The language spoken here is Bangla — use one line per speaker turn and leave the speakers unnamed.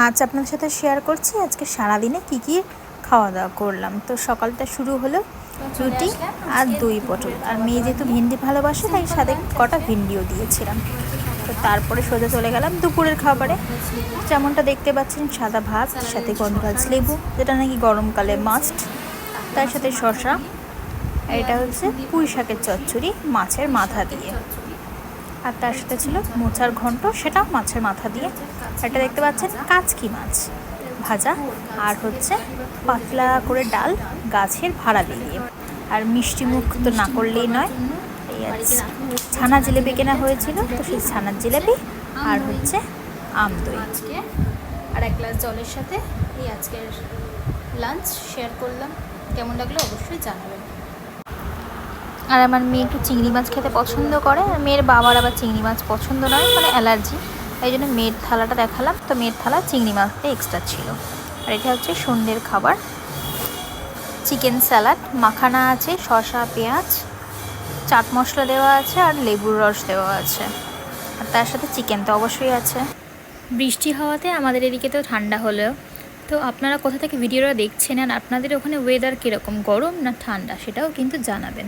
আজ আপনাদের সাথে শেয়ার করছি আজকে সারাদিনে কি খাওয়া দাওয়া করলাম। তো সকালটা শুরু হলো রুটি আর দই পটল, আর মেয়ে যেহেতু ভিন্ডি ভালোবাসে তাই সাথে কটা ভিন্ডিও দিয়েছিলাম। তো তারপরে সোজা চলে গেলাম দুপুরের খাবারে। যেমনটা দেখতে পাচ্ছেন, সাদা ভাত, সাথে গন্ধরাজ লেবু, যেটা নাকি গরমকালে মাস্ট, তার সাথে শসা। এটা হচ্ছে পুঁই শাকের চচ্চড়ি মাছের মাথা দিয়ে, আর তার সাথে ছিল মোচার ঘন্ট, সেটাও মাছের মাথা দিয়ে। এটা দেখতে পাচ্ছেন কাচকি মাছ ভাজা, আর হচ্ছে পাতলা করে ডাল গাছের ভাড়ালি দিয়ে। আর মিষ্টি মুখ তো না করলেই নয়, এই আছে ছানা জিলেপি কেনা হয়েছিল, তো সেই ছানার জিলেপি আর হচ্ছে আম দই আজকে, আর এক গ্লাস জলের সাথে এই আজকের লাঞ্চ শেয়ার করলাম। কেমন লাগলো অবশ্যই জানাবেন। আর আমার মেয়ে একটু চিংড়ি মাছ খেতে পছন্দ করে, আর মেয়ের বাবার আবার চিংড়ি মাছ পছন্দ নয়, মানে অ্যালার্জি। এই জন্য মেয়ের থালাটা দেখালাম, তো মেয়ের থালা চিংড়ি মাছটা এক্সট্রা ছিল। আর এটা হচ্ছে সন্ধ্যের খাবার, চিকেন স্যালাড, মাখানা আছে, শসা পেঁয়াজ, চাট মশলা দেওয়া আছে, আর লেবুর রস দেওয়া আছে, আর তার সাথে চিকেন তো অবশ্যই আছে। বৃষ্টি হওয়াতে আমাদের এদিকে তো ঠান্ডা হলেও, তো আপনারা কোথা থেকে ভিডিওটা দেখছেন আর আপনাদের ওখানে ওয়েদার কীরকম, গরম না ঠান্ডা, সেটাও কিন্তু জানাবেন।